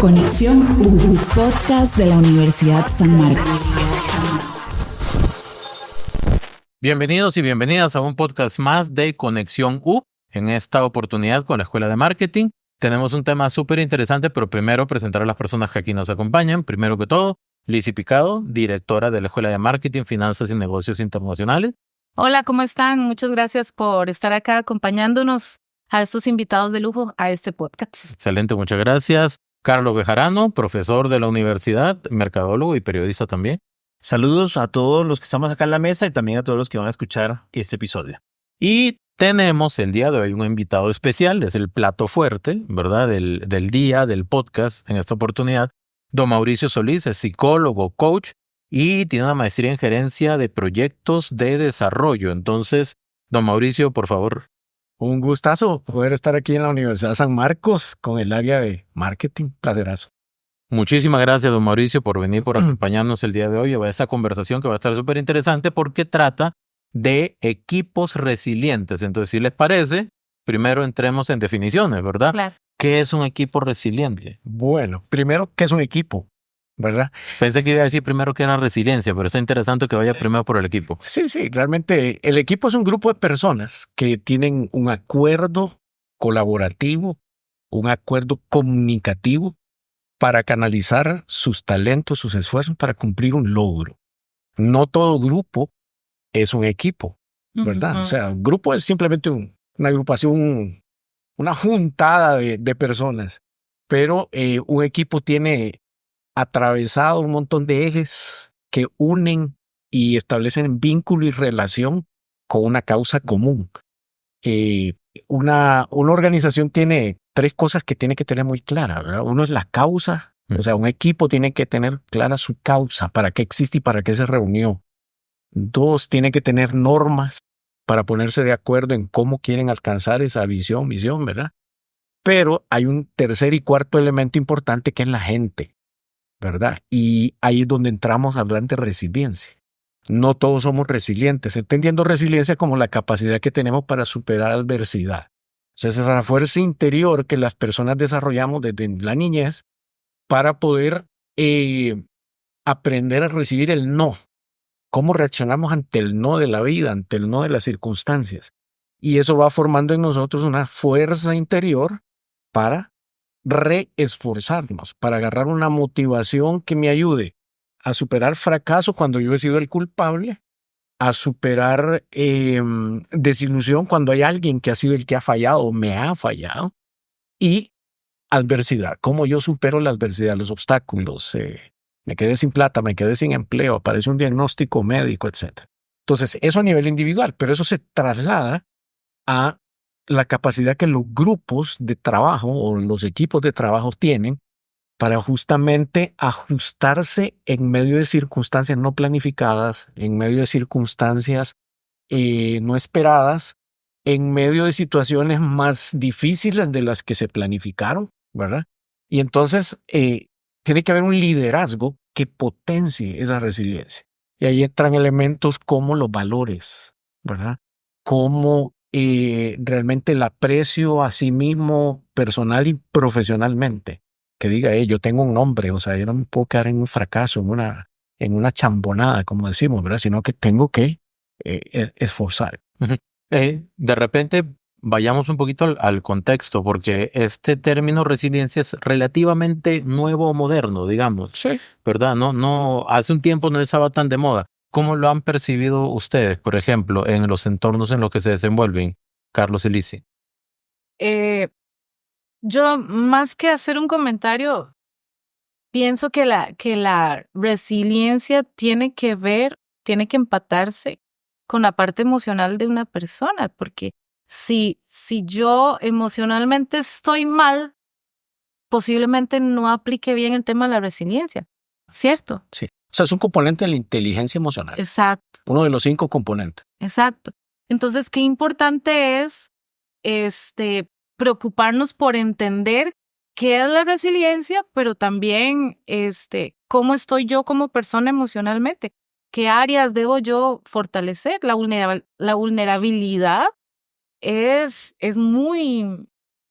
Conexión U, podcast de la Universidad San Marcos. Bienvenidos y bienvenidas a un podcast más de Conexión U. En esta oportunidad con la Escuela de Marketing tenemos un tema súper interesante, pero primero presentar a las personas que aquí nos acompañan. Primero que todo, Lizzy Picado, directora de la Escuela de Marketing, Finanzas y Negocios Internacionales. Hola, ¿cómo están? Muchas gracias por estar acá acompañándonos a estos invitados de lujo a este podcast. Excelente, muchas gracias. Carlos Bejarano, profesor de la universidad, mercadólogo y periodista también. Saludos a todos los que estamos acá en la mesa y también a todos los que van a escuchar este episodio. Y tenemos el día de hoy un invitado especial, es el plato fuerte, ¿verdad? Del día, del podcast en esta oportunidad. Don Mauricio Solís es psicólogo, coach y tiene una maestría en gerencia de proyectos de desarrollo. Entonces, don Mauricio, por favor. Un gustazo poder estar aquí en la Universidad San Marcos con el área de marketing. Placerazo. Muchísimas gracias, don Mauricio, por venir, por acompañarnos el día de hoy a esta conversación que va a estar súper interesante porque trata de equipos resilientes. Entonces, si les parece, primero entremos en definiciones, ¿verdad? Claro. ¿Qué es un equipo resiliente? Bueno, primero, ¿qué es un equipo? ¿Verdad? Pensé que iba a decir primero que era resiliencia, pero está interesante que vaya primero por el equipo. Sí, realmente el equipo es un grupo de personas que tienen un acuerdo colaborativo, un acuerdo comunicativo para canalizar sus talentos, sus esfuerzos para cumplir un logro. No todo grupo es un equipo, ¿verdad? Uh-huh. O sea, un grupo es simplemente una agrupación, una juntada de personas, pero un equipo tiene atravesado un montón de ejes que unen y establecen vínculo y relación con una causa común. Una organización tiene tres cosas que tiene que tener muy claras, ¿verdad? Uno es la causa, o sea, un equipo tiene que tener clara su causa, para qué existe y para qué se reunió. Dos, tiene que tener normas para ponerse de acuerdo en cómo quieren alcanzar esa visión, ¿verdad? Pero hay un tercer y cuarto elemento importante que es la gente, ¿verdad? Y ahí es donde entramos a hablar de resiliencia. No todos somos resilientes, entendiendo resiliencia como la capacidad que tenemos para superar adversidad. O sea, esa es la fuerza interior que las personas desarrollamos desde la niñez para poder aprender a recibir el no. Cómo reaccionamos ante el no de la vida, ante el no de las circunstancias. Y eso va formando en nosotros una fuerza interior para reesforzarnos, para agarrar una motivación que me ayude a superar fracaso cuando yo he sido el culpable, a superar desilusión cuando hay alguien que ha sido el que ha fallado o me ha fallado, y adversidad, cómo yo supero la adversidad, los obstáculos, me quedé sin plata, me quedé sin empleo, aparece un diagnóstico médico, etc. Entonces, eso a nivel individual, pero eso se traslada a la capacidad que los grupos de trabajo o los equipos de trabajo tienen para justamente ajustarse en medio de circunstancias no planificadas, en medio de circunstancias no esperadas, en medio de situaciones más difíciles de las que se planificaron, ¿verdad? Y entonces tiene que haber un liderazgo que potencie esa resiliencia. Y ahí entran elementos como los valores, ¿verdad? Como realmente el aprecio a sí mismo personal y profesionalmente. Que diga, yo tengo un nombre, o sea, yo no me puedo quedar en un fracaso, en una chambonada, como decimos, ¿verdad? Sino que tengo que esforzar. De repente vayamos un poquito al contexto, porque este término resiliencia es relativamente nuevo o moderno, digamos. Sí. ¿Verdad? No, hace un tiempo no estaba tan de moda. ¿Cómo lo han percibido ustedes, por ejemplo, en los entornos en los que se desenvuelven, Carlos y Lizzy? Yo, más que hacer un comentario, pienso que la resiliencia tiene que empatarse con la parte emocional de una persona, porque si yo emocionalmente estoy mal, posiblemente no aplique bien el tema de la resiliencia, ¿cierto? Sí. O sea, es un componente de la inteligencia emocional. Exacto. Uno de los 5 componentes. Exacto. Entonces, qué importante es preocuparnos por entender qué es la resiliencia, pero también cómo estoy yo como persona emocionalmente. ¿Qué áreas debo yo fortalecer? La vulnerabilidad es muy,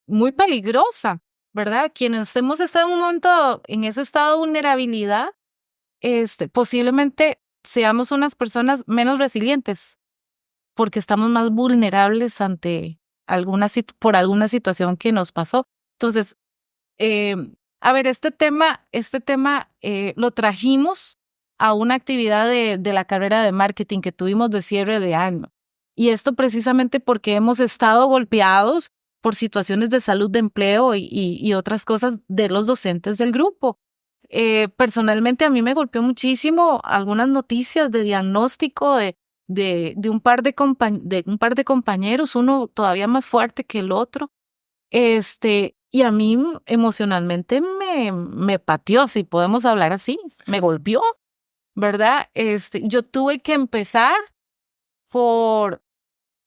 muy peligrosa ¿verdad? Quienes hemos estado en un momento, en ese estado de vulnerabilidad, posiblemente seamos unas personas menos resilientes porque estamos más vulnerables ante por alguna situación que nos pasó. Entonces, a ver, este tema lo trajimos a una actividad de la carrera de marketing que tuvimos de cierre de año. Y esto precisamente porque hemos estado golpeados por situaciones de salud de empleo y otras cosas de los docentes del grupo. Personalmente a mí me golpeó muchísimo algunas noticias de diagnóstico de un par de compañeros, uno todavía más fuerte que el otro. Y a mí emocionalmente me pateó, si podemos hablar así, me golpeó, ¿verdad? Yo tuve que empezar por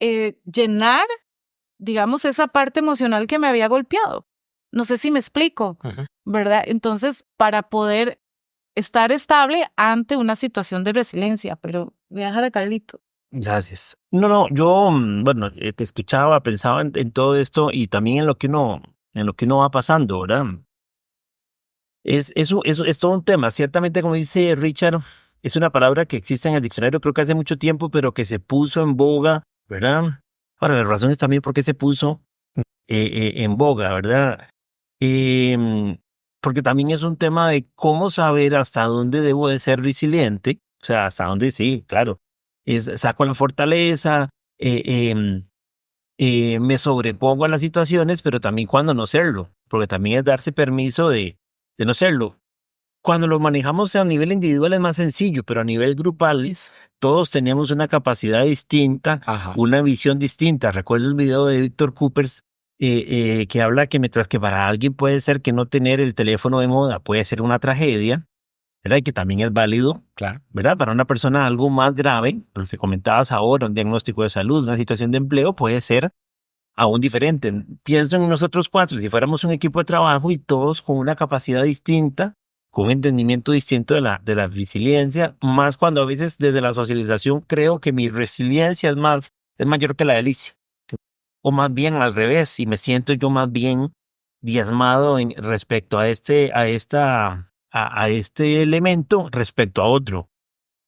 llenar, digamos, esa parte emocional que me había golpeado. No sé si me explico, ¿verdad? Entonces, para poder estar estable ante una situación de resiliencia, pero voy a dejar a Carlito. Gracias. No, yo, bueno, te escuchaba, pensaba en todo esto y también en lo que uno va pasando, ¿verdad? Es todo un tema. Ciertamente, como dice Richard, es una palabra que existe en el diccionario creo que hace mucho tiempo, pero que se puso en boga, ¿verdad? Ahora, las razones también por qué se puso en boga, ¿verdad? Porque también es un tema de cómo saber hasta dónde debo de ser resiliente, o sea, hasta dónde sí, claro, saco la fortaleza, me sobrepongo a las situaciones, pero también cuando no serlo, porque también es darse permiso de no serlo. Cuando lo manejamos a nivel individual es más sencillo, pero a nivel grupal todos tenemos una capacidad distinta, una visión distinta. Recuerdo el video de Víctor Coopers que habla que mientras que para alguien puede ser que no tener el teléfono de moda puede ser una tragedia, ¿verdad? Y que también es válido, Claro. ¿verdad? Para una persona algo más grave, lo que comentabas ahora, un diagnóstico de salud, una situación de empleo, puede ser aún diferente. Pienso en nosotros cuatro, si fuéramos un equipo de trabajo y todos con una capacidad distinta, con un entendimiento distinto de la resiliencia, más cuando a veces desde la socialización creo que mi resiliencia es mayor que la de Alicia. O más bien al revés, y me siento yo más bien diezmado respecto a este elemento respecto a otro,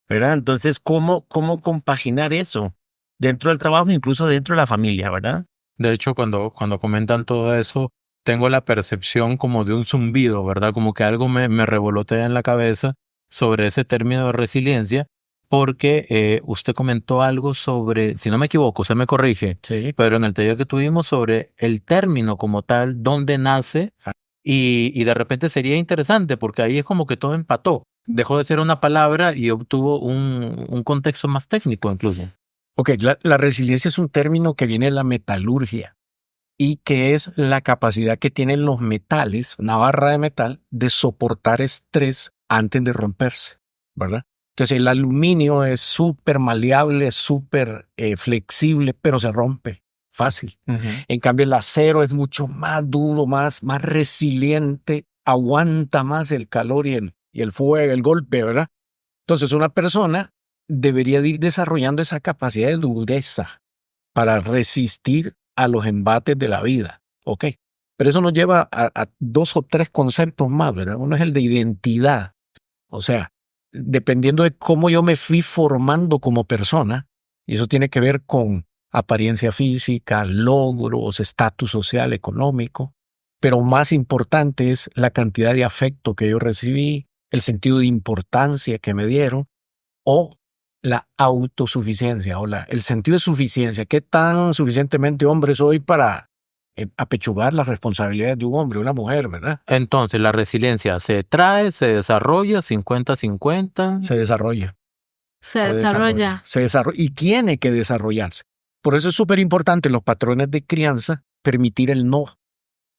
¿verdad? Entonces, ¿cómo compaginar eso dentro del trabajo, incluso dentro de la familia, ¿verdad? De hecho, cuando comentan todo eso, tengo la percepción como de un zumbido, ¿verdad? Como que algo me revolotea en la cabeza sobre ese término de resiliencia, porque usted comentó algo sobre, si no me equivoco, usted me corrige, Sí. pero en el taller que tuvimos sobre el término como tal, dónde nace, y de repente sería interesante, porque ahí es como que todo empató. Dejó de ser una palabra y obtuvo un contexto más técnico incluso. Ok, la resiliencia es un término que viene de la metalurgia y que es la capacidad que tienen los metales, una barra de metal, de soportar estrés antes de romperse, ¿verdad? Entonces el aluminio es súper maleable, súper flexible, pero se rompe fácil. En cambio el acero es mucho más duro, más resiliente, aguanta más el calor y el fuego, el golpe, ¿verdad? Entonces una persona debería de ir desarrollando esa capacidad de dureza para resistir a los embates de la vida, ¿ok? Pero eso nos lleva a dos o tres conceptos más, ¿verdad? Uno es el de identidad, o sea, dependiendo de cómo yo me fui formando como persona, y eso tiene que ver con apariencia física, logros, estatus social, económico, pero más importante es la cantidad de afecto que yo recibí, el sentido de importancia que me dieron, o la autosuficiencia, o el sentido de suficiencia. ¿Qué tan suficientemente hombre soy para apechugar las responsabilidades de un hombre, una mujer, verdad? Entonces, la resiliencia se trae, se desarrolla, 50-50. Se desarrolla. Se desarrolla. Se desarrolla y tiene que desarrollarse. Por eso es súper importante en los patrones de crianza permitir el no.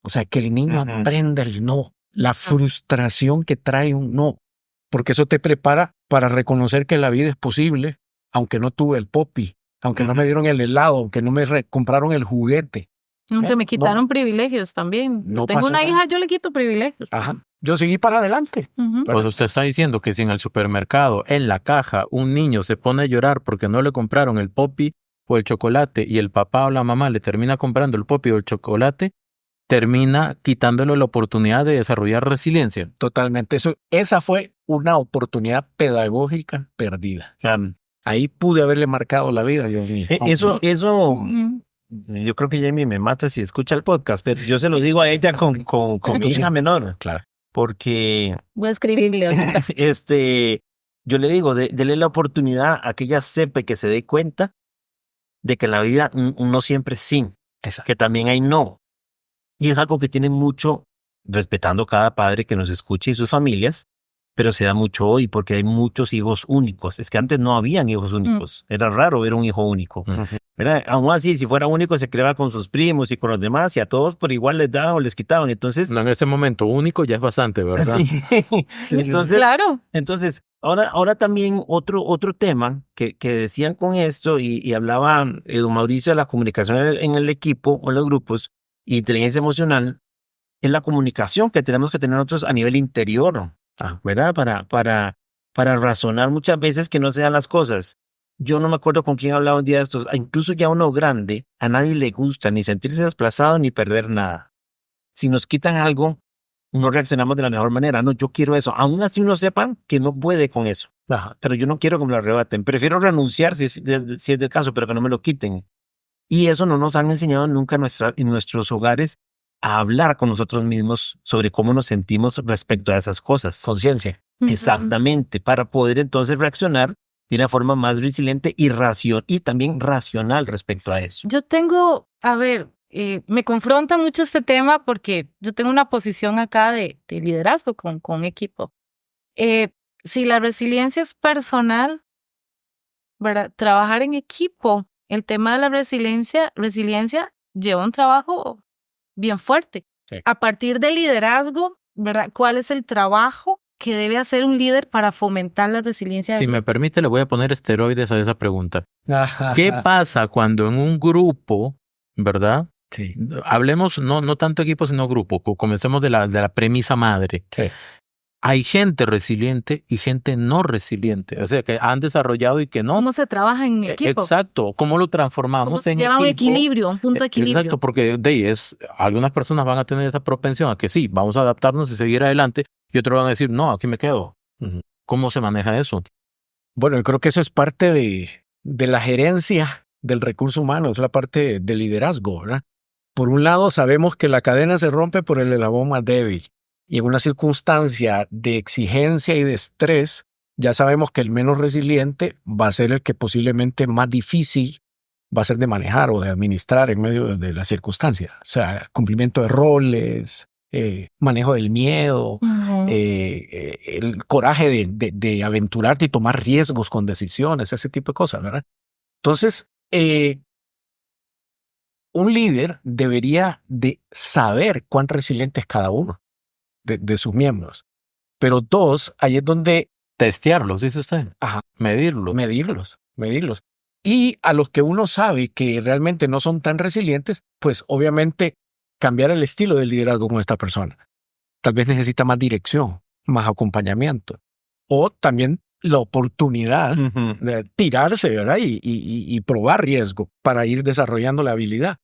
O sea, que el niño aprenda el no, la frustración que trae un no. Porque eso te prepara para reconocer que la vida es posible, aunque no tuve el popi, aunque no me dieron el helado, aunque no me compraron el juguete. Aunque me quitaron privilegios también. No Tengo pasó una nada. hija, yo le quito privilegios. Ajá. Yo seguí para adelante. Pues usted está diciendo que si en el supermercado, en la caja, un niño se pone a llorar porque no le compraron el popi o el chocolate y el papá o la mamá le termina comprando el popi o el chocolate, termina quitándole la oportunidad de desarrollar resiliencia. Totalmente. Esa fue una oportunidad pedagógica perdida. O sea, Ahí pude haberle marcado la vida, Dios mío. eso, Ujú. yo creo que Jamie me mata si escucha el podcast, pero yo se lo digo a ella con mi hija menor, Claro. porque Voy a escribirle ahorita. yo le digo, dele la oportunidad a que ella sepa y que se dé cuenta de que en la vida no siempre es sí, Exacto. que también hay no. Y es algo que tiene mucho, respetando cada padre que nos escuche y sus familias, pero se da mucho hoy porque hay muchos hijos únicos. Es que antes no habían hijos únicos. Era raro ver un hijo único. ¿Verdad? Aún así, si fuera único, se creaba con sus primos y con los demás y a todos por igual les daban o les quitaban. Entonces, No, en ese momento único ya es bastante, ¿verdad? sí. Claro. Entonces, ahora también otro tema que decían con esto y hablaba don Mauricio de la comunicación en el equipo o en los grupos, inteligencia emocional, es la comunicación que tenemos que tener nosotros a nivel interior, ¿verdad? Para razonar muchas veces que no se dan las cosas. Yo no me acuerdo con quién hablaba un día de estos, incluso ya uno grande, a nadie le gusta ni sentirse desplazado ni perder nada. Si nos quitan algo, no reaccionamos de la mejor manera. No, yo quiero eso. Aún así uno sepan que no puede con eso. Ajá. Pero yo no quiero que me lo arrebaten. Prefiero renunciar si es del caso, pero que no me lo quiten. Y eso no nos han enseñado nunca en nuestros hogares a hablar con nosotros mismos sobre cómo nos sentimos respecto a esas cosas. Conciencia. Exactamente, para poder entonces reaccionar de una forma más resiliente y también racional respecto a eso. Yo tengo, a ver, me confronta mucho este tema porque yo tengo una posición acá de liderazgo con equipo. Si la resiliencia es personal, ¿verdad? Trabajar en equipo, el tema de la resiliencia lleva un trabajo bien fuerte. Sí. A partir del liderazgo, ¿verdad? ¿Cuál es el trabajo que debe hacer un líder para fomentar la resiliencia? Si me permite, le voy a poner esteroides a esa pregunta. ¿Qué pasa cuando en un grupo, verdad? Sí. Hablemos no tanto equipo, sino grupo. Comencemos de la premisa madre. Sí. Hay gente resiliente y gente no resiliente. O sea, que han desarrollado y que no. ¿Cómo se trabaja en equipo? Exacto. ¿Cómo lo transformamos ¿Cómo se en lleva equipo? un equilibrio, un punto de equilibrio? Exacto, porque algunas personas van a tener esa propensión a que sí, vamos a adaptarnos y seguir adelante, y otros van a decir, no, aquí me quedo. Ujú. ¿Cómo se maneja eso? Bueno, yo creo que eso es parte de la gerencia del recurso humano, es la parte del liderazgo, ¿verdad? Por un lado, sabemos que la cadena se rompe por el eslabón más débil. Y en una circunstancia de exigencia y de estrés, ya sabemos que el menos resiliente va a ser el que posiblemente más difícil va a ser de manejar o de administrar en medio de las circunstancias. O sea, cumplimiento de roles, manejo del miedo, el coraje de aventurarte y tomar riesgos con decisiones, ese tipo de cosas, ¿verdad? Entonces, un líder debería de saber cuán resiliente es cada uno de sus miembros. Pero dos, ahí es donde Testearlos, dice usted. Ajá. Medirlos. medirlos. Y a los que uno sabe que realmente no son tan resilientes, pues obviamente cambiar el estilo de liderazgo con esta persona. Tal vez necesita más dirección, más acompañamiento. O también la oportunidad de tirarse, ¿verdad? Y probar riesgo para ir desarrollando la habilidad.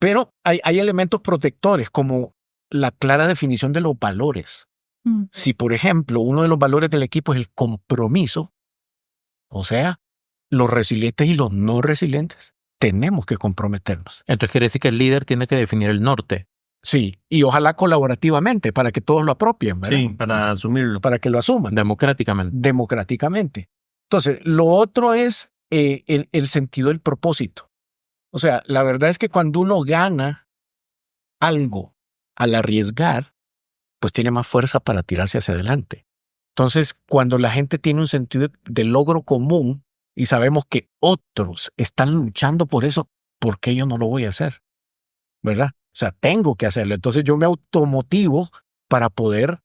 Pero hay elementos protectores como la clara definición de los valores. Si, por ejemplo, uno de los valores del equipo es el compromiso, o sea, los resilientes y los no resilientes, tenemos que comprometernos. Entonces quiere decir que el líder tiene que definir el norte. Sí, y ojalá colaborativamente para que todos lo apropien, ¿verdad? Sí, para asumirlo. Para que lo asuman. Democráticamente. Entonces, lo otro es el sentido del propósito. O sea, la verdad es que cuando uno gana algo al arriesgar, pues tiene más fuerza para tirarse hacia adelante. Entonces, cuando la gente tiene un sentido de logro común y sabemos que otros están luchando por eso, ¿por qué yo no lo voy a hacer? ¿Verdad? O sea, tengo que hacerlo. Entonces yo me automotivo para poder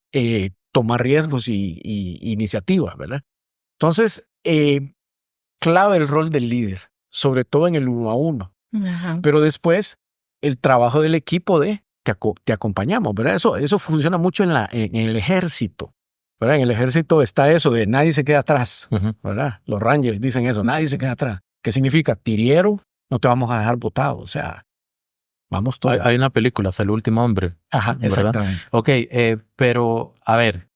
tomar riesgos y iniciativas, ¿verdad? Entonces, clave el rol del líder, sobre todo en el 1 a 1. Ajá. Pero después, el trabajo del equipo te acompañamos, ¿verdad? Eso funciona mucho en el ejército, ¿verdad? En el ejército está eso de nadie se queda atrás, ¿verdad? Los Rangers dicen eso, nadie se queda atrás. ¿Qué significa? Tiriero, no te vamos a dejar botado, o sea, Vamos todos. Hay una película, hasta El Último Hombre. Ajá, ¿verdad? exactamente. Ok, pero a ver,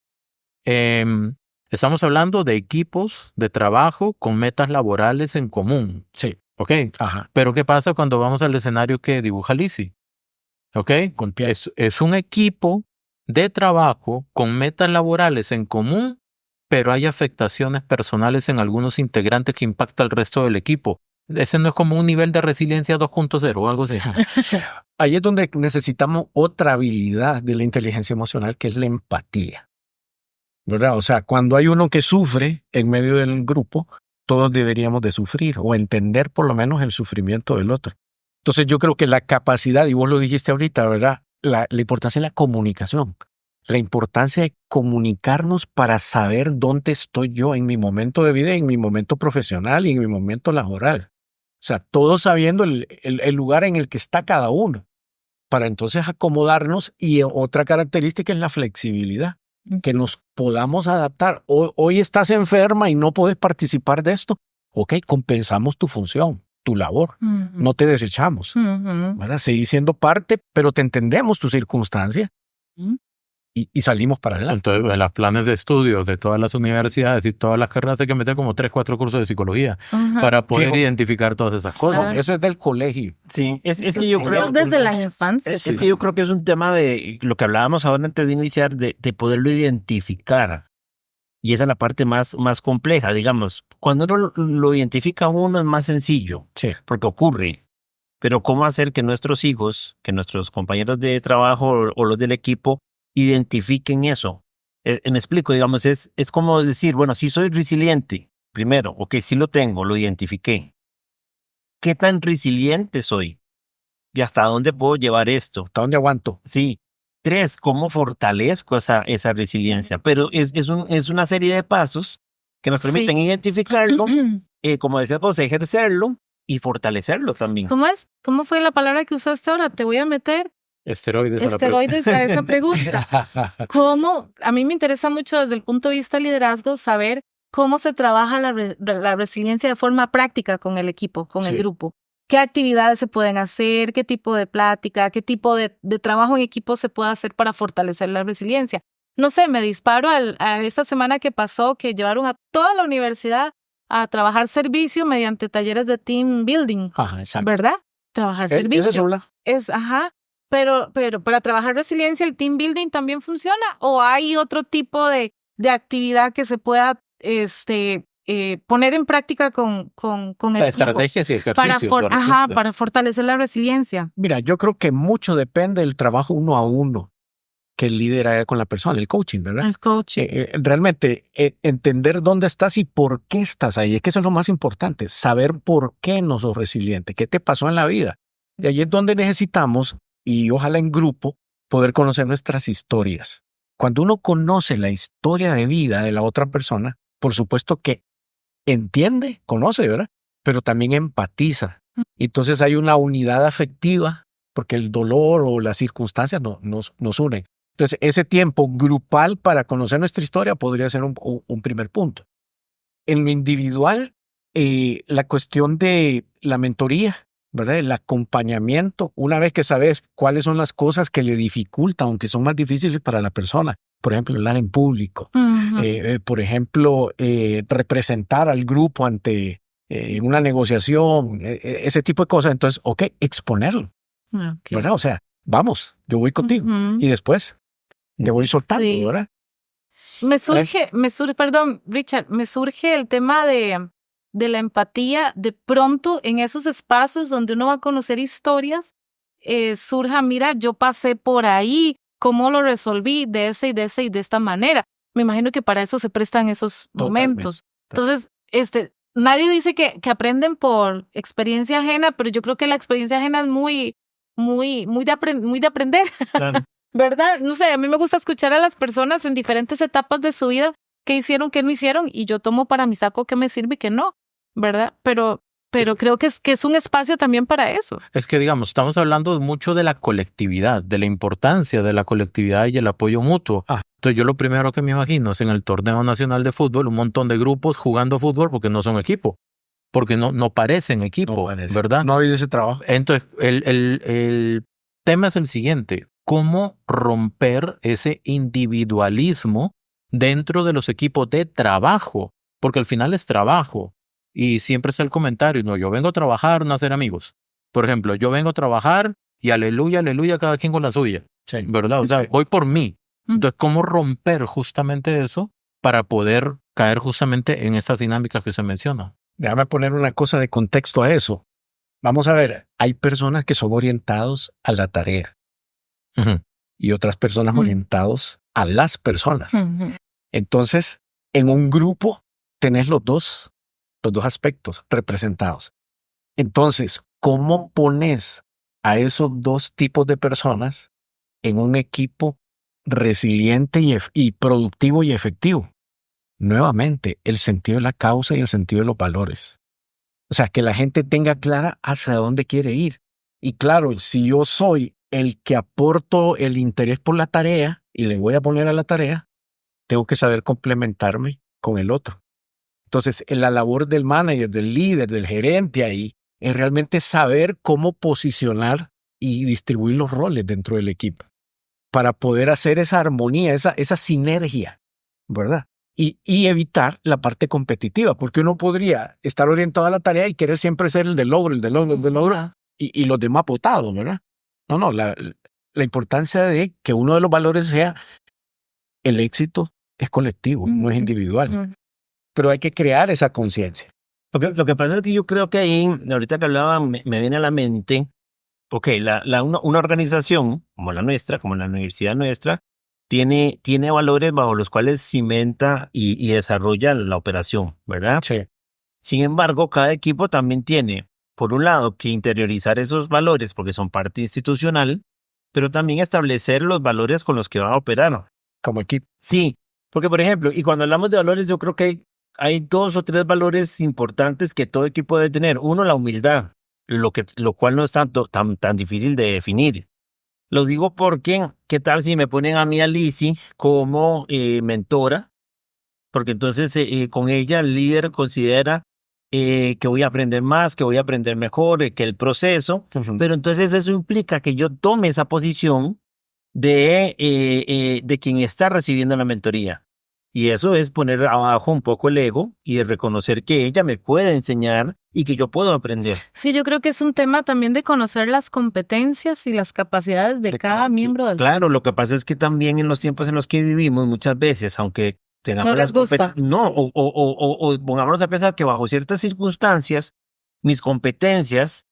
estamos hablando de equipos de trabajo con metas laborales en común. Sí. Ok, Ajá. pero ¿qué pasa cuando vamos al escenario que dibuja Lizzie? Ok, Con pie. es un equipo de trabajo con metas laborales en común, pero hay afectaciones personales en algunos integrantes que impacta al resto del equipo. Ese no es como un nivel de resiliencia 2.0 o algo así. Ahí es donde necesitamos otra habilidad de la inteligencia emocional, que es la empatía. ¿Verdad? O sea, cuando hay uno que sufre en medio del grupo, todos deberíamos de sufrir o entender por lo menos el sufrimiento del otro. Entonces yo creo que la capacidad, y vos lo dijiste ahorita, ¿verdad? La importancia de la comunicación. La importancia de comunicarnos para saber dónde estoy yo en mi momento de vida, en mi momento profesional y en mi momento laboral. O sea, todos sabiendo el lugar en el que está cada uno, para entonces acomodarnos. Y otra característica es la flexibilidad, que nos podamos adaptar. Hoy estás enferma y no puedes participar de esto. Ok, compensamos tu función, tu labor. No te desechamos. ¿Verdad? Seguís siendo parte, pero te entendemos tu circunstancia. Y salimos para adelante. Entonces, en los planes de estudio de todas las universidades y todas las carreras hay que meter como 3, 4 cursos de psicología para poder identificar todas esas cosas. Claro. Eso es del colegio. Sí, es que yo creo... Eso es desde la infancia. Es que yo creo que es un tema de lo que hablábamos ahora antes de iniciar, de poderlo identificar. Y esa es la parte más compleja, digamos. Cuando uno lo identifica uno es más sencillo, Sí. porque ocurre. Pero ¿cómo hacer que nuestros hijos, que nuestros compañeros de trabajo o los del equipo identifiquen eso? Me explico, digamos, es como decir, bueno, si soy resiliente, primero, ok, sí lo tengo, lo identifiqué. ¿Qué tan resiliente soy? ¿Y hasta dónde puedo llevar esto? ¿Hasta dónde aguanto? Sí. 3, ¿cómo fortalezco esa resiliencia? Pero es una serie de pasos que nos permiten identificarlo, como decías vos, ejercerlo y fortalecerlo también. ¿Cómo fue la palabra que usaste ahora? Te voy a meter esteroides a esa pregunta. ¿Cómo? A mí me interesa mucho desde el punto de vista de liderazgo saber cómo se trabaja la resiliencia de forma práctica con el equipo, con el grupo. ¿Qué actividades se pueden hacer? ¿Qué tipo de plática? ¿Qué tipo de trabajo en equipo se puede hacer para fortalecer la resiliencia? No sé, me disparo a esta semana que pasó, que llevaron a toda la universidad a trabajar servicio mediante talleres de team building. Ajá, exacto. ¿Verdad? Trabajar servicio. Esa es Pero para trabajar resiliencia, ¿el team building también funciona? ¿O hay otro tipo de actividad que se pueda poner en práctica con el estrategias y ejercicios para fortalecer la resiliencia? Mira, yo creo que mucho depende del trabajo uno a uno que el líder haga con la persona, el coaching, ¿verdad? El coaching. Realmente entender dónde estás y por qué estás ahí. Es que eso es lo más importante, saber por qué no sos resiliente, qué te pasó en la vida. Y ahí es donde necesitamos, y ojalá en grupo, poder conocer nuestras historias. Cuando uno conoce la historia de vida de la otra persona, por supuesto que entiende, conoce, ¿verdad? Pero también empatiza. Entonces hay una unidad afectiva porque el dolor o las circunstancias nos unen. Entonces ese tiempo grupal para conocer nuestra historia podría ser un primer punto. En lo individual, la cuestión de la mentoría, ¿verdad? El acompañamiento, una vez que sabes cuáles son las cosas que le dificultan, aunque son más difíciles para la persona. Por ejemplo, hablar en público. Por ejemplo, representar al grupo ante una negociación, ese tipo de cosas. Entonces, exponerlo. ¿Verdad? O sea, vamos, yo voy contigo. Y después te voy soltando, ¿verdad? Perdón, Richard, me surge el tema de la empatía. De pronto, en esos espacios donde uno va a conocer historias, surja, mira, yo pasé por ahí, ¿cómo lo resolví de esta manera? Me imagino que para eso se prestan esos momentos. Entonces, nadie dice que aprenden por experiencia ajena, pero yo creo que la experiencia ajena es muy de aprender. Claro. ¿Verdad? No sé, a mí me gusta escuchar a las personas en diferentes etapas de su vida, qué hicieron, qué no hicieron, y yo tomo para mi saco qué me sirve y qué no, ¿verdad? Pero creo que es un espacio también para eso. Es que, digamos, estamos hablando mucho de la colectividad, de la importancia de la colectividad y el apoyo mutuo. Entonces yo lo primero que me imagino es en el torneo nacional de fútbol, un montón de grupos jugando fútbol porque no son equipo, porque no parecen equipo, ¿verdad? No ha habido ese trabajo. Entonces el tema es el siguiente: ¿cómo romper ese individualismo dentro de los equipos de trabajo? Porque al final es trabajo y siempre está el comentario, no, yo vengo a trabajar, no a hacer amigos. Por ejemplo, yo vengo a trabajar y aleluya, aleluya, cada quien con la suya, Sí. ¿verdad? O sea, Sí. voy por mí. Entonces, ¿cómo romper justamente eso para poder caer justamente en esas dinámicas que se mencionan? Déjame poner una cosa de contexto a eso. Vamos a ver, hay personas que son orientados a la tarea Ujú. y otras personas Mm. orientados a las personas. Ujú. Entonces, en un grupo tenés los dos aspectos representados. Entonces, ¿cómo pones a esos dos tipos de personas en un equipo resiliente y productivo y efectivo? Nuevamente, el sentido de la causa y el sentido de los valores. O sea, que la gente tenga clara hacia dónde quiere ir. Y claro, si yo soy el que aporto el interés por la tarea y le voy a poner a la tarea, tengo que saber complementarme con el otro. Entonces, la labor del manager, del líder, del gerente ahí, es realmente saber cómo posicionar y distribuir los roles dentro del equipo para poder hacer esa armonía, esa sinergia, ¿verdad? Y evitar la parte competitiva, porque uno podría estar orientado a la tarea y querer siempre ser el del logro, y los demás botados, ¿verdad? No, la importancia de que uno de los valores sea el éxito es colectivo, no es individual. Ujú. Pero hay que crear esa conciencia. Lo que pasa es que yo creo que ahí, ahorita que hablaba, me viene a la mente, una organización como la nuestra, como la universidad nuestra, tiene valores bajo los cuales cimenta y desarrolla la operación, ¿verdad? Sí. Sin embargo, cada equipo también tiene, por un lado, que interiorizar esos valores porque son parte institucional, pero también establecer los valores con los que va a operar. Como equipo. Sí, porque por ejemplo, y cuando hablamos de valores, yo creo que hay 2 o 3 valores importantes que todo equipo debe tener. Uno, la humildad, lo cual no es tan difícil de definir. Lo digo porque, ¿qué tal si me ponen a mí a Lizzie como mentora? Porque entonces con ella el líder considera que voy a aprender más, que voy a aprender mejor, que el proceso. Pero entonces eso implica que yo tome esa posición de quien está recibiendo la mentoría. Y eso es poner abajo un poco el ego y de reconocer que ella me puede enseñar y que yo puedo aprender. Sí, yo creo que es un tema también de conocer las competencias y las capacidades de cada miembro del Claro, lo que pasa es que también en los tiempos en los que vivimos, muchas veces, aunque tengamos No les gusta. No, o pongámonos a pensar que bajo ciertas circunstancias, mis competencias,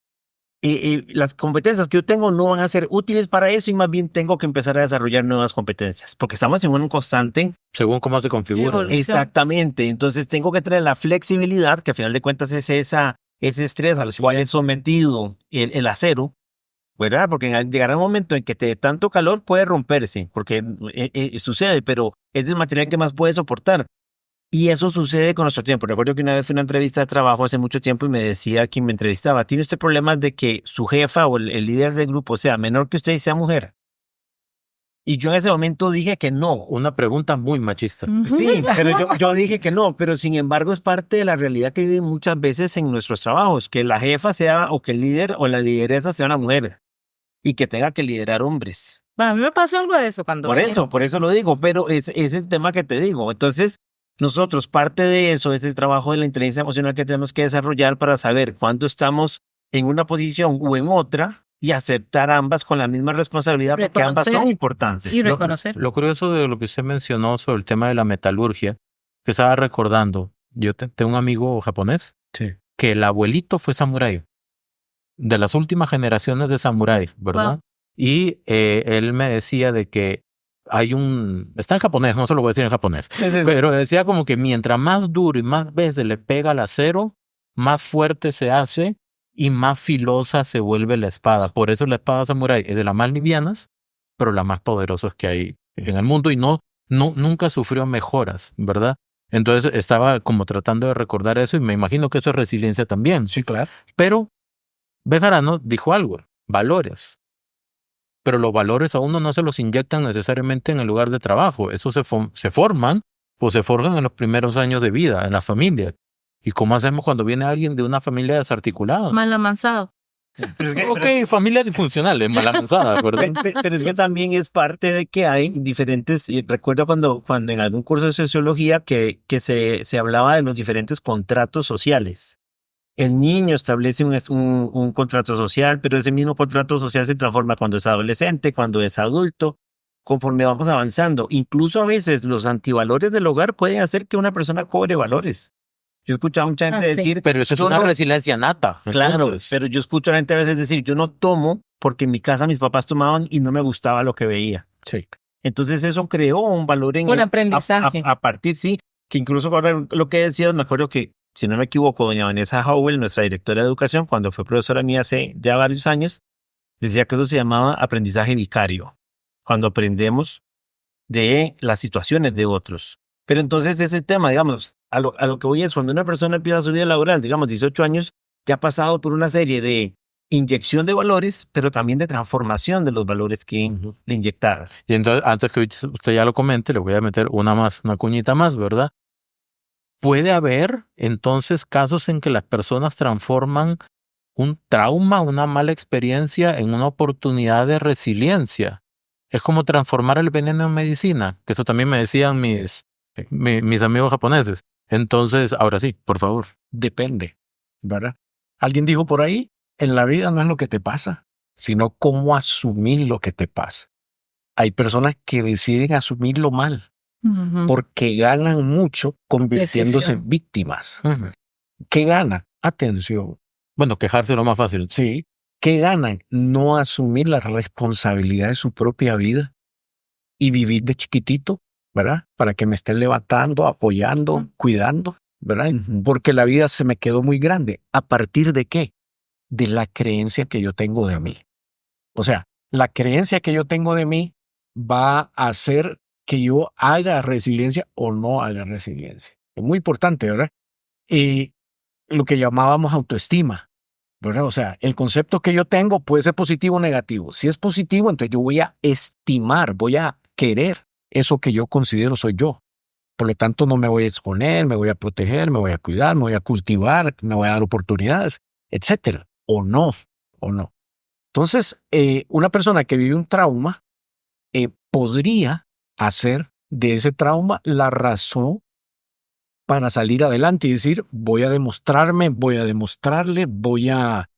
las competencias que yo tengo no van a ser útiles para eso y más bien tengo que empezar a desarrollar nuevas competencias, porque estamos en un constante. Según cómo se configura. Evolución. Exactamente, entonces tengo que tener la flexibilidad, que al final de cuentas es ese estrés al cual es sometido el acero, ¿verdad? Porque llegará un momento en que de tanto calor puede romperse, porque sucede, pero es el material que más puede soportar. Y eso sucede con nuestro tiempo. Recuerdo que una vez fui a una entrevista de trabajo hace mucho tiempo y me decía quien me entrevistaba, ¿tiene usted problemas de que su jefa o el líder del grupo sea menor que usted y sea mujer? Y yo en ese momento dije que no. Una pregunta muy machista. Sí, pero yo dije que no, pero sin embargo es parte de la realidad que viven muchas veces en nuestros trabajos, que la jefa sea o que el líder o la lideresa sea una mujer y que tenga que liderar hombres. Bueno, a mí me pasó algo de eso cuando... Por eso lo digo, pero es el tema que te digo. Entonces, nosotros, parte de eso es el trabajo de la inteligencia emocional que tenemos que desarrollar para saber cuándo estamos en una posición o en otra y aceptar ambas con la misma responsabilidad porque ambas son importantes. Y reconocer. Lo curioso de lo que usted mencionó sobre el tema de la metalurgia, que estaba recordando, yo tengo un amigo japonés que el abuelito fue samurái, de las últimas generaciones de samurái, ¿verdad? Wow. Y él me decía de que está en japonés, no se lo voy a decir en japonés, pero decía como que mientras más duro y más veces le pega al acero, más fuerte se hace y más filosa se vuelve la espada. Por eso la espada samurái es de las más livianas, pero las más poderosas que hay en el mundo y nunca sufrió mejoras, ¿verdad? Entonces estaba como tratando de recordar eso y me imagino que eso es resiliencia también. Sí, claro. Pero Bejarano dijo algo, valores. Pero los valores a uno no se los inyectan necesariamente en el lugar de trabajo. Eso se forman en los primeros años de vida, en la familia. ¿Y cómo hacemos cuando viene alguien de una familia desarticulada? Mal amansado. Pero es que, Ok, familia disfuncional, es mala lanzada, ¿verdad? pero es que también es parte de que hay diferentes, y recuerdo cuando en algún curso de sociología que se hablaba de los diferentes contratos sociales. El niño establece un contrato social, pero ese mismo contrato social se transforma cuando es adolescente, cuando es adulto, conforme vamos avanzando. Incluso a veces los antivalores del hogar pueden hacer que una persona cobre valores. Yo he escuchado a mucha gente Ah, sí. decir, Pero eso es yo una no- resiliencia nata. claro, Entonces, pero yo escucho a la gente a veces decir, yo no tomo porque en mi casa mis papás tomaban y no me gustaba lo que veía. Sí. Entonces eso creó un valor en Un él aprendizaje. a partir, sí, que incluso ahora lo que decías, me acuerdo que, si no me equivoco, doña Vanessa Howell, nuestra directora de educación, cuando fue profesora mía hace ya varios años, decía que eso se llamaba aprendizaje vicario, cuando aprendemos de las situaciones de otros. Pero entonces ese tema, digamos, a lo que voy es, cuando una persona empieza su vida laboral, digamos 18 años, ya ha pasado por una serie de inyección de valores, pero también de transformación de los valores que le inyectaron. y entonces, antes que usted ya lo comente, le voy a meter una cuñita más, ¿verdad? Puede haber entonces casos en que las personas transforman un trauma, una mala experiencia en una oportunidad de resiliencia. Es como transformar el veneno en medicina, que eso también me decían mis amigos japoneses. Entonces, ahora sí, por favor. Depende, ¿verdad? Alguien dijo por ahí, en la vida no es lo que te pasa, sino cómo asumir lo que te pasa. Hay personas que deciden asumirlo mal Ujú. porque ganan mucho convirtiéndose en Decisión. víctimas. Ujú. ¿Qué ganan? Atención. Bueno, quejarse es lo más fácil. Sí. ¿Qué ganan? No asumir la responsabilidad de su propia vida y vivir de chiquitito, ¿verdad? Para que me estén levantando, apoyando, cuidando, ¿verdad? Porque la vida se me quedó muy grande. ¿A partir de qué? De la creencia que yo tengo de mí. O sea, la creencia que yo tengo de mí va a hacer que yo haga resiliencia o no haga resiliencia. Es muy importante, ¿verdad? Y lo que llamábamos autoestima, ¿verdad? O sea, el concepto que yo tengo puede ser positivo o negativo. Si es positivo, entonces yo voy a estimar, voy a querer eso que yo considero soy yo. Por lo tanto, no me voy a exponer, me voy a proteger, me voy a cuidar, me voy a cultivar, me voy a dar oportunidades, etcétera. O no. Entonces, una persona que vive un trauma podría hacer de ese trauma la razón para salir adelante y decir, voy a demostrarme, voy a demostrarle, voy a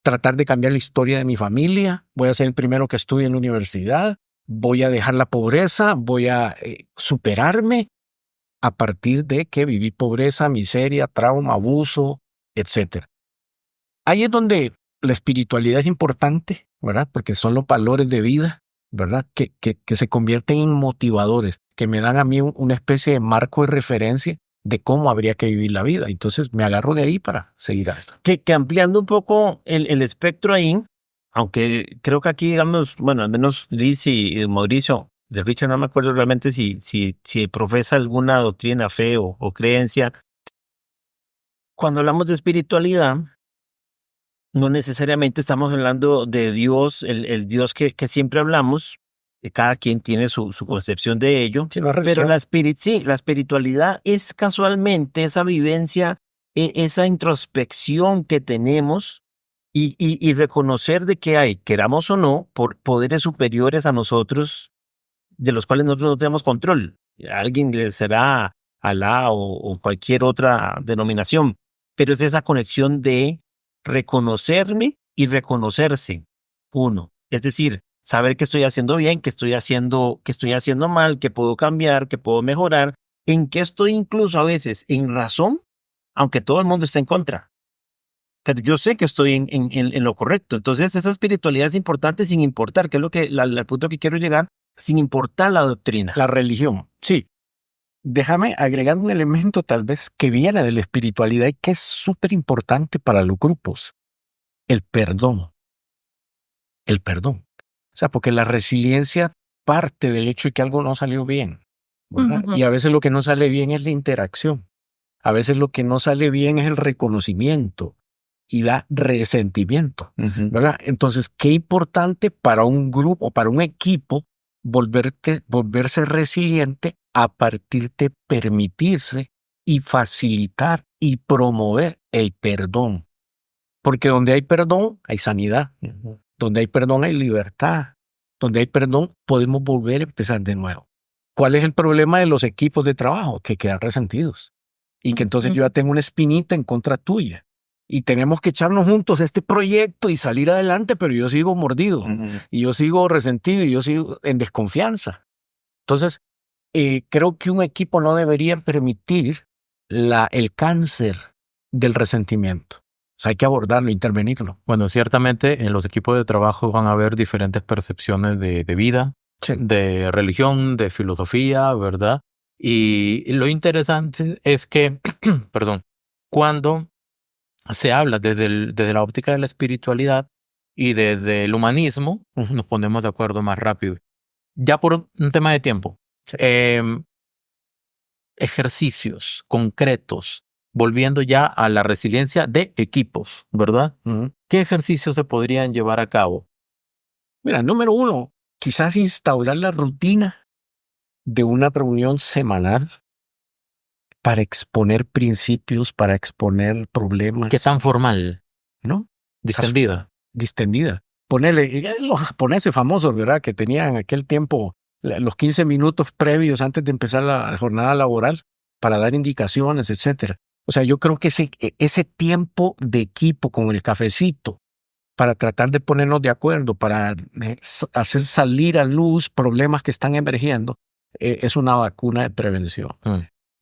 tratar de cambiar la historia de mi familia, voy a ser el primero que estudie en la universidad, voy a dejar la pobreza, voy a superarme a partir de que viví pobreza, miseria, trauma, abuso, etc. Ahí es donde la espiritualidad es importante, ¿verdad? Porque son los valores de vida, ¿verdad? Que se convierten en motivadores, que me dan a mí una especie de marco de referencia de cómo habría que vivir la vida. Entonces me agarro de ahí para seguir adelante. Que ampliando un poco el espectro ahí, aunque creo que aquí, digamos, bueno, al menos Liz y Mauricio, de Richard no me acuerdo realmente si profesa alguna doctrina, fe o creencia. Cuando hablamos de espiritualidad, no necesariamente estamos hablando de Dios, el Dios que siempre hablamos. Cada quien tiene su concepción de ello. Sí, la Pero religión. la espiritualidad es casualmente esa vivencia, esa introspección que tenemos y reconocer de que hay, queramos o no, por poderes superiores a nosotros, de los cuales nosotros no tenemos control. A alguien le será Alá o cualquier otra denominación, pero es esa conexión de reconocerme y reconocerse, uno. Es decir, saber que estoy haciendo bien, que estoy haciendo mal, que puedo cambiar, que puedo mejorar, en que estoy incluso a veces en razón, aunque todo el mundo esté en contra. Pero yo sé que estoy en lo correcto. Entonces, esa espiritualidad es importante sin importar, que es lo que, al punto que quiero llegar, sin importar la doctrina. La religión, sí. Déjame agregar un elemento tal vez que viene de la espiritualidad y que es súper importante para los grupos. El perdón. El perdón. O sea, porque la resiliencia parte del hecho de que algo no salió bien, ¿verdad? Ujú. Y a veces lo que no sale bien es la interacción. A veces lo que no sale bien es el reconocimiento y da resentimiento, ¿verdad? Entonces, qué importante para un grupo, para un equipo, volverse resiliente a partir de permitirse y facilitar y promover el perdón. Porque donde hay perdón, hay sanidad. Donde hay perdón, hay libertad. Donde hay perdón, podemos volver a empezar de nuevo. ¿Cuál es el problema de los equipos de trabajo? Que quedan resentidos. Y que entonces yo ya tengo una espinita en contra tuya. Y tenemos que echarnos juntos este proyecto y salir adelante, pero yo sigo mordido. Y yo sigo resentido y yo sigo en desconfianza. Entonces, creo que un equipo no debería permitir el cáncer del resentimiento. O sea, hay que abordarlo, intervenirlo. Bueno, ciertamente en los equipos de trabajo van a haber diferentes percepciones de vida, Sí. de religión, de filosofía, ¿verdad? Y lo interesante es que, perdón, cuando se habla desde la óptica de la espiritualidad y desde el humanismo, nos ponemos de acuerdo más rápido. Ya por un tema de tiempo, ejercicios concretos, volviendo ya a la resiliencia de equipos, ¿verdad? ¿Qué ejercicios se podrían llevar a cabo? Mira, número 1, quizás instaurar la rutina de una reunión semanal para exponer principios, para exponer problemas. ¿Qué tan formal? ¿No? Distendida. Distendida. Ponerle, los japoneses famosos, ¿verdad? Que tenían en aquel tiempo los 15 minutos previos antes de empezar la jornada laboral para dar indicaciones, etcétera. O sea, yo creo que ese tiempo de equipo con el cafecito para tratar de ponernos de acuerdo, para hacer salir a luz problemas que están emergiendo, es una vacuna de prevención.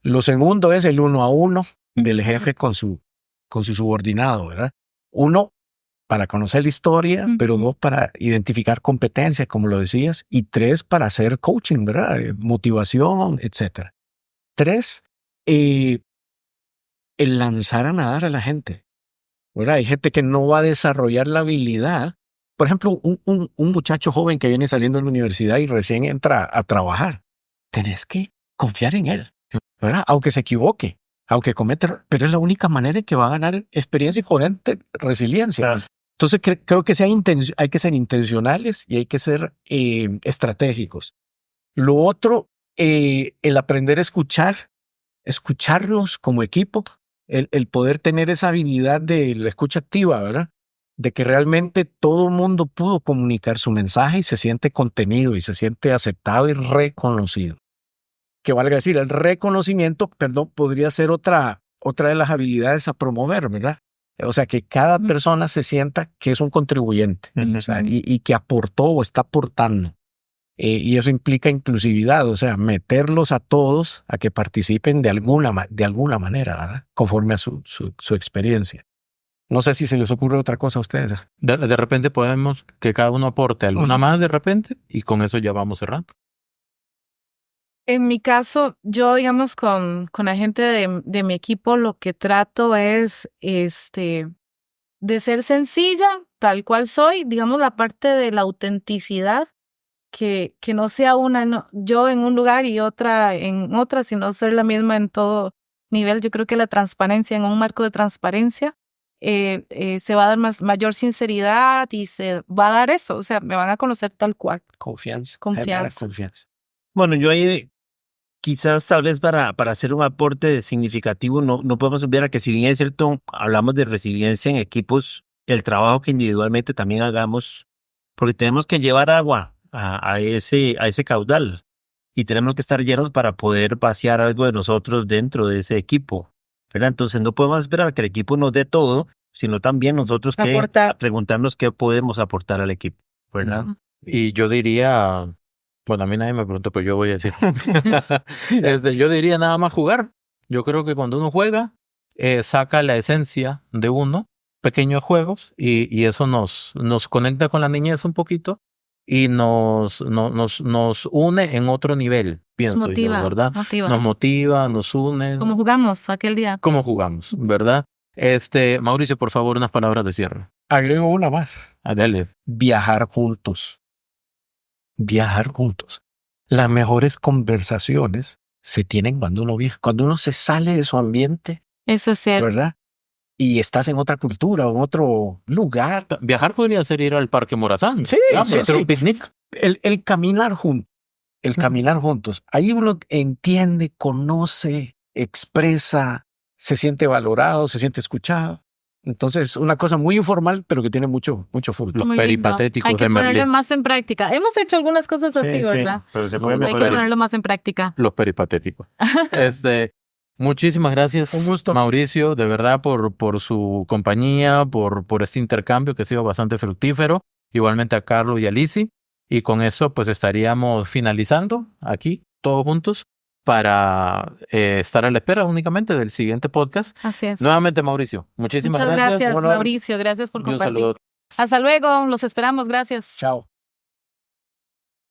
Lo segundo es el 1 a 1 del jefe con su subordinado, ¿verdad? 1, para conocer la historia, pero 2, para identificar competencias, como lo decías, y 3, para hacer coaching, ¿verdad? Motivación, etcétera. 3, el lanzar a nadar a la gente, ¿verdad? Hay gente que no va a desarrollar la habilidad. Por ejemplo, un muchacho joven que viene saliendo de la universidad y recién entra a trabajar. Tenés que confiar en él, ¿verdad? Aunque se equivoque, aunque cometa, pero es la única manera en que va a ganar experiencia y poder resiliencia. Claro. Entonces creo que hay que ser intencionales y hay que ser estratégicos. Lo otro, el aprender a escucharlos como equipo, el poder tener esa habilidad de la escucha activa, ¿verdad? De que realmente todo el mundo pudo comunicar su mensaje y se siente contenido y se siente aceptado y reconocido. Que valga decir, el reconocimiento, podría ser otra de las habilidades a promover, ¿verdad? O sea, que cada persona se sienta que es un contribuyente, o sea, y que aportó o está aportando. Y eso implica inclusividad, o sea, meterlos a todos a que participen de alguna manera, ¿verdad? Conforme a su experiencia. No sé si se les ocurre otra cosa a ustedes. De repente podemos que cada uno aporte alguna más de repente y con eso ya vamos cerrando. En mi caso, yo, digamos, con la gente de mi equipo, lo que trato es de ser sencilla, tal cual soy, digamos, la parte de la autenticidad, que no sea yo en un lugar y otra en otra, sino ser la misma en todo nivel. Yo creo que la transparencia, en un marco de transparencia, se va a dar mayor sinceridad y se va a dar eso, o sea, me van a conocer tal cual. Confianza. Bueno, yo ahí quizás tal vez para hacer un aporte significativo, no podemos olvidar que si bien es cierto, hablamos de resiliencia en equipos, el trabajo que individualmente también hagamos, porque tenemos que llevar agua a ese caudal y tenemos que estar llenos para poder vaciar algo de nosotros dentro de ese equipo, ¿verdad? Entonces no podemos esperar que el equipo nos dé todo, sino también nosotros que preguntarnos qué podemos aportar al equipo, ¿verdad? Y yo diría, bueno, a mí nadie me preguntó, pero yo voy a decir, yo diría nada más jugar. Yo creo que cuando uno juega, saca la esencia de uno, pequeños juegos, y eso nos conecta con la niñez un poquito y nos une en otro nivel, pienso yo, ¿verdad? Nos motiva, nos une. Como jugamos aquel día. Como jugamos, ¿verdad? Mauricio, por favor, unas palabras de cierre. Agrego una más. Dale. Viajar juntos. Las mejores conversaciones se tienen cuando uno viaja, cuando uno se sale de su ambiente. Eso es cierto. ¿Verdad? Y estás en otra cultura o en otro lugar. Viajar podría ser ir al Parque Morazán. Sí, hacer un picnic. El caminar juntos. Caminar juntos. Ahí uno entiende, conoce, expresa, se siente valorado, se siente escuchado. Entonces, una cosa muy informal, pero que tiene mucho fruto. Los Muy lindo. peripatéticos Hay que de ponerlo Merlín. más en práctica. Hemos hecho algunas cosas así, Sí, ¿verdad? pero se puede Hay que Hay que mejorar. ponerlo más en práctica. Los peripatéticos. Muchísimas gracias, Un gusto. Mauricio, de verdad, por su compañía, por este intercambio que ha sido bastante fructífero. Igualmente a Carlos y a Lizzy. Y con eso, pues estaríamos finalizando aquí, todos juntos, para estar a la espera únicamente del siguiente podcast. Así es. Nuevamente, Mauricio, muchísimas Muchas gracias, Bueno, Mauricio. Gracias por Y un compartir. saludo. Hasta luego. Los esperamos. Gracias. Chao.